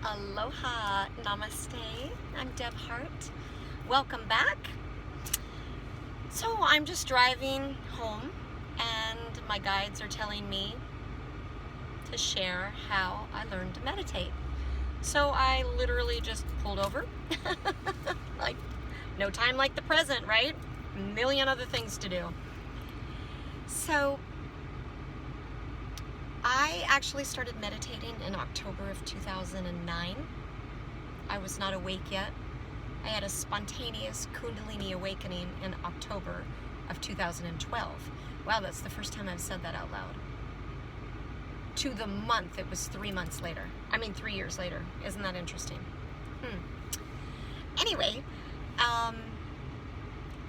Aloha, namaste. I'm Deb Hart. Welcome back. So I'm just driving home and my guides are telling me to share how I learned to meditate. So I literally just pulled over. Like, no time like the present, right? A million other things to do. So I actually started meditating in October of 2009. I was not awake yet. I had a spontaneous Kundalini awakening in October of 2012. Wow, that's the first time I've said that out loud. To the month, it was 3 months later. 3 years later. Isn't that interesting? Anyway,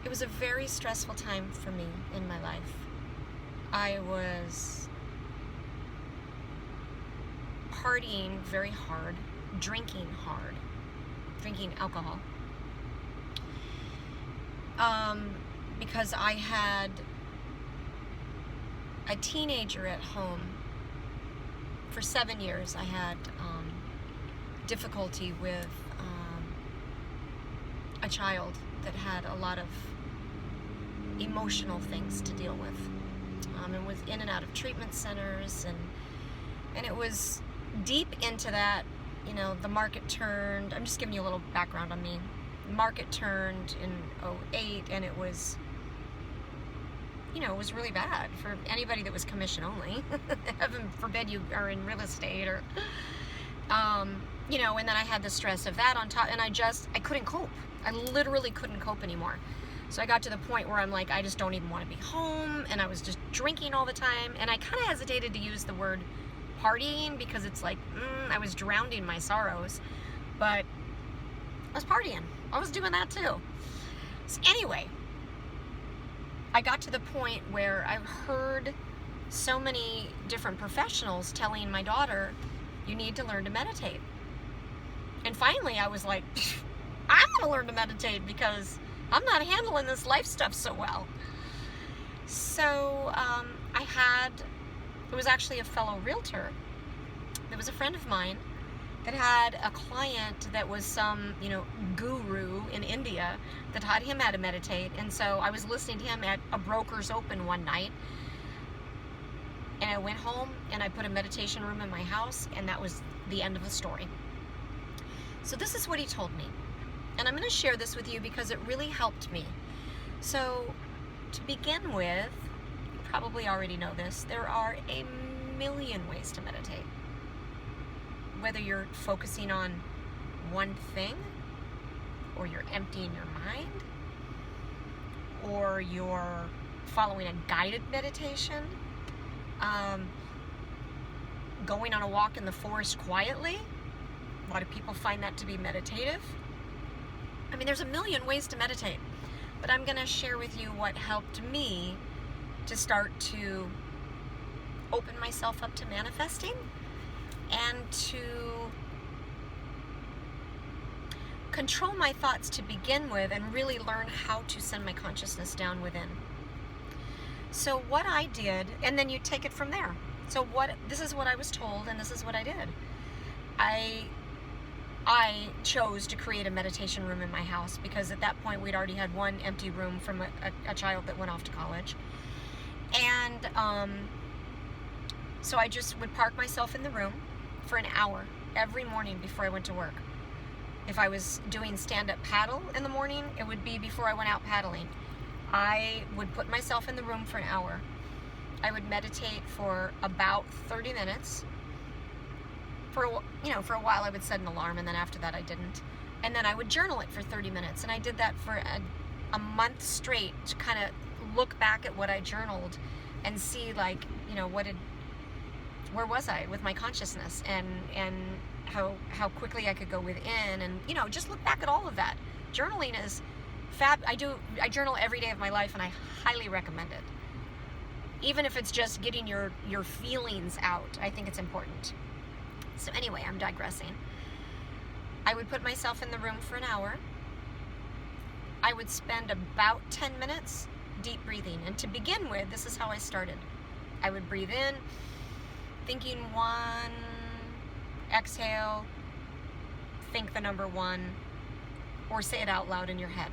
it was a very stressful time for me in my life. I was partying very hard, drinking alcohol, because I had a teenager at home. For 7 years I had difficulty with a child that had a lot of emotional things to deal with, and was in and out of treatment centers, and it was deep into that. The market turned. I'm just giving you a little background on me. The market turned in 2008, and it was, it was really bad for anybody that was commission only. Heaven forbid you are in real estate or, and then I had the stress of that on top, and I couldn't cope. I literally couldn't cope anymore. So I got to the point where I'm like, I just don't even want to be home, and I was just drinking all the time, and I kind of hesitated to use the word partying because it's like, I was drowning my sorrows, but I was partying. I was doing that too. So anyway, I got to the point where I heard so many different professionals telling my daughter, you need to learn to meditate. And finally I was like, I'm gonna learn to meditate because I'm not handling this life stuff so well. So it was actually a fellow realtor. There was a friend of mine that had a client that was some, guru in India that taught him how to meditate. And so I was listening to him at a broker's open one night. And I went home and I put a meditation room in my house, and that was the end of the story. So this is what he told me. And I'm going to share this with you because it really helped me. So to begin with, you probably already know this, there are a million ways to meditate. Whether you're focusing on one thing, or you're emptying your mind, or you're following a guided meditation, going on a walk in the forest quietly. A lot of people find that to be meditative. There's a million ways to meditate, but I'm going to share with you what helped me to start to open myself up to manifesting and to control my thoughts to begin with, and really learn how to send my consciousness down within. So what I did, and then you take it from there. So this is what I was told, and this is what I did. I chose to create a meditation room in my house because at that point we'd already had one empty room from a child that went off to college. And so I just would park myself in the room for an hour every morning before I went to work. If I was doing stand-up paddle in the morning, it would be before I went out paddling. I would put myself in the room for an hour. I would meditate for about 30 minutes. For a while I would set an alarm, and then after that I didn't. And then I would journal it for 30 minutes. And I did that for a month straight to kind of look back at what I journaled and see, where was I with my consciousness, and how quickly I could go within, and just look back at all of that. Journaling is fab. I journal every day of my life, and I highly recommend it. Even if it's just getting your feelings out, I think it's important. So anyway, I'm digressing. I would put myself in the room for an hour. I would spend about 10 minutes deep breathing. And to begin with, this is how I started. I would breathe in, thinking 1, exhale think the number 1 or say it out loud in your head.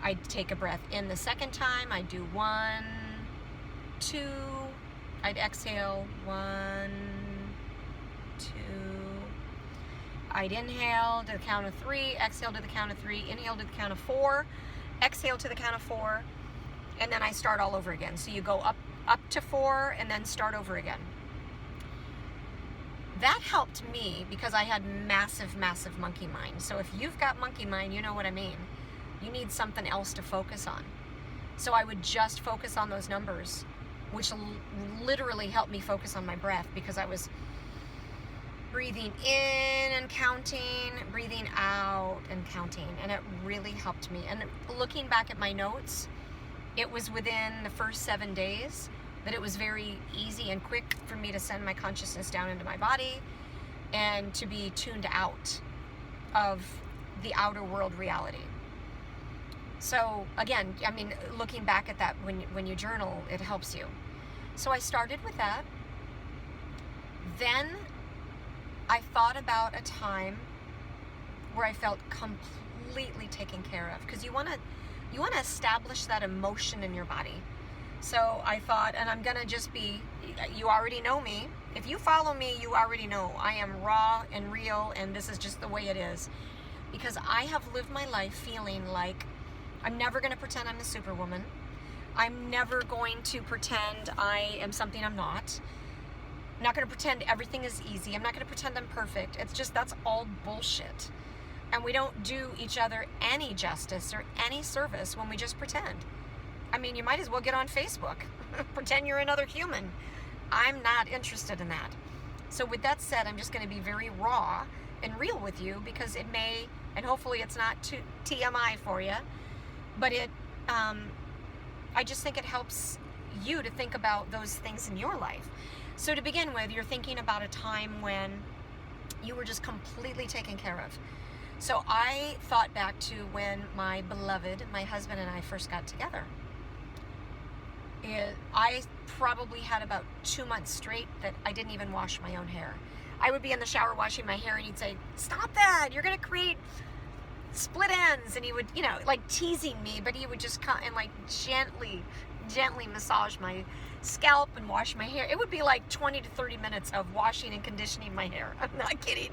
I'd take a breath in the second time. I'd do 1, 2. I'd exhale 1, 2. I'd inhale to the count of 3, exhale to the count of 3, inhale to the count of 4, exhale to the count of 4, and then I start all over again. So you go up to 4 and then start over again. That helped me because I had massive monkey mind. So if you've got monkey mind, you know what I mean. You need something else to focus on. So I would just focus on those numbers, which literally helped me focus on my breath, because I was breathing in and counting, breathing out and counting, and it really helped me. And looking back at my notes, it was within the first 7 days that it was very easy and quick for me to send my consciousness down into my body and to be tuned out of the outer world reality. So again, I mean, looking back at that, when you journal, it helps you. So I started with that. Then I thought about a time where I felt completely taken care of, because you want to establish that emotion in your body. So I thought, and I'm gonna just be, you already know me. If you follow me, you already know I am raw and real, and this is just the way it is, because I have lived my life feeling like I'm never going to pretend I'm the superwoman. I'm never going to pretend I am something I'm not. I'm not going to pretend everything is easy. I'm not going to pretend I'm perfect. It's just, that's all bullshit. And we don't do each other any justice or any service when we just pretend. I mean, you might as well get on Facebook. Pretend you're another human. I'm not interested in that. So with that said, I'm just going to be very raw and real with you, because it may, and hopefully it's not too TMI for you, but I just think it helps you to think about those things in your life. So to begin with, you're thinking about a time when you were just completely taken care of. So I thought back to when my beloved, my husband and I first got together. I probably had about 2 months straight that I didn't even wash my own hair. I would be in the shower washing my hair and he'd say, "Stop that, you're going to create split ends." And he would, you know, like teasing me, but he would just come and like gently massage my scalp and wash my hair. It would be like 20 to 30 minutes of washing and conditioning my hair. I'm not kidding.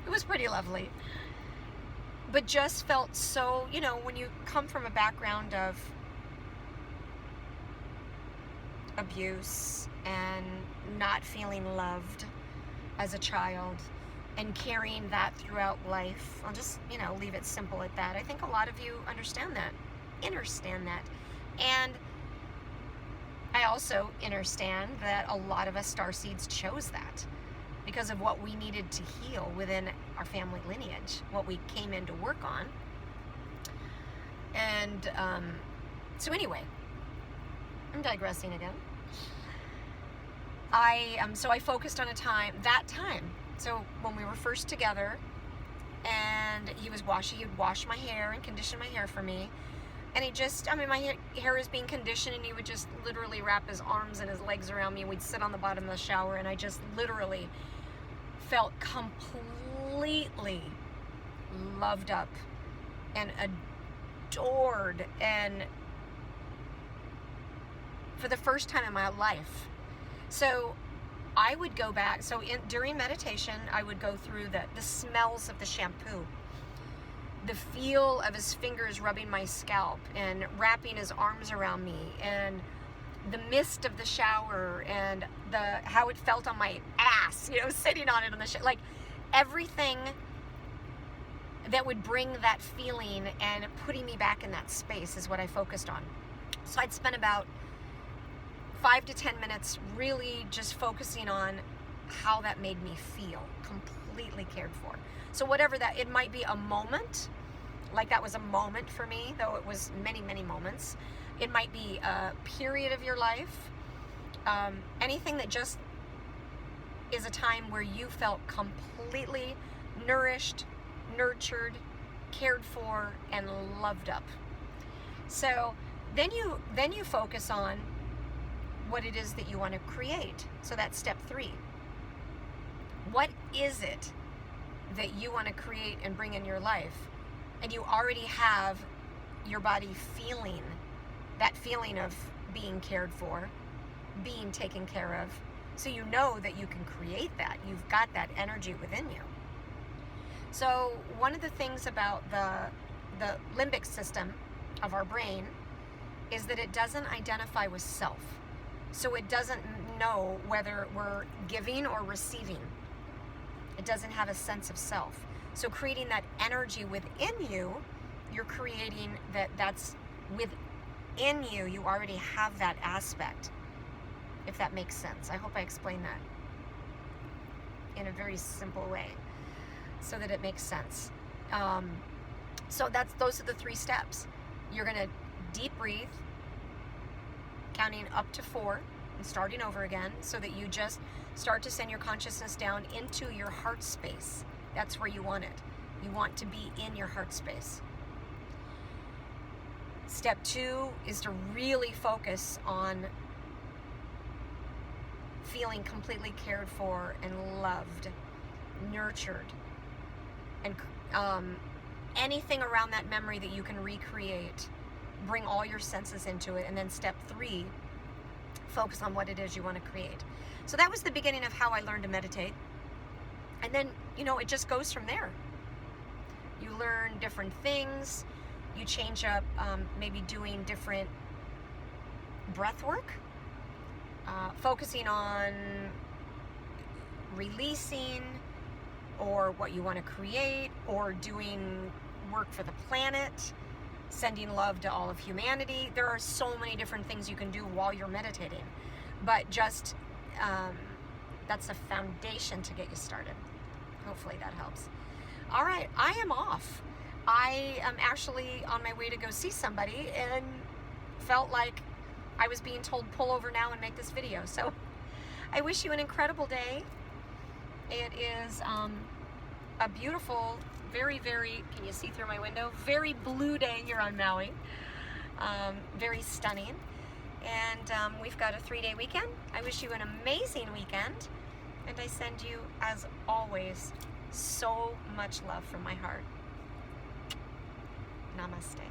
It was pretty lovely. But just felt so, you know, when you come from a background of abuse and not feeling loved as a child and carrying that throughout life, I'll just, you know, leave it simple at that. I think a lot of you understand that. And I also understand that a lot of us starseeds chose that because of what we needed to heal within our family lineage, what we came in to work on. And so anyway, I'm digressing again. So I focused on that time. So when we were first together, and he'd wash my hair and condition my hair for me. And he just, I mean, my hair is being conditioned, and he would just literally wrap his arms and his legs around me, and we'd sit on the bottom of the shower, and I just literally felt completely loved up and adored, and for the first time in my life. So I would go back, so during meditation, I would go through the smells of the shampoo, the feel of his fingers rubbing my scalp and wrapping his arms around me, and the mist of the shower, and how it felt on my ass, you know, sitting on it on the shower, like everything that would bring that feeling and putting me back in that space is what I focused on. So I'd spend about 5 to 10 minutes really just focusing on how that made me feel, completely cared for. So whatever that, it might be a moment, like that was a moment for me, though it was many, many moments. It might be a period of your life, anything that just is a time where you felt completely nourished, nurtured, cared for, and loved up. So then you focus on what it is that you want to create. So that's step 3. What is it that you want to create and bring in your life, and you already have your body feeling that feeling of being cared for, being taken care of, so you know that you can create that. You've got that energy within you. So one of the things about the limbic system of our brain is that it doesn't identify with self. So it doesn't know whether we're giving or receiving. It doesn't have a sense of self. So creating that energy within you, you're creating that's within you. You already have that aspect, if that makes sense. I hope I explained that in a very simple way so that it makes sense. So those are the 3 steps. You're going to deep breathe, counting up to 4 and starting over again, so that you just start to send your consciousness down into your heart space. That's where you want it. You want to be in your heart space. Step 2 is to really focus on feeling completely cared for and loved, nurtured, and anything around that memory that you can recreate. Bring all your senses into it. And then step 3, focus on what it is you want to create. So that was the beginning of how I learned to meditate. And then, it just goes from there. You learn different things. You change up, maybe doing different breath work, focusing on releasing, or what you want to create, or doing work for the planet, sending love to all of humanity. There are so many different things you can do while you're meditating, but just that's the foundation to get you started. Hopefully that helps. All right, I am off. I am actually on my way to go see somebody and felt like I was being told pull over now and make this video. So I wish you an incredible day. It is a beautiful, very, very, can you see through my window? Very blue day here on Maui. Very stunning. And we've got a 3-day weekend. I wish you an amazing weekend. And I send you, as always, so much love from my heart. Namaste.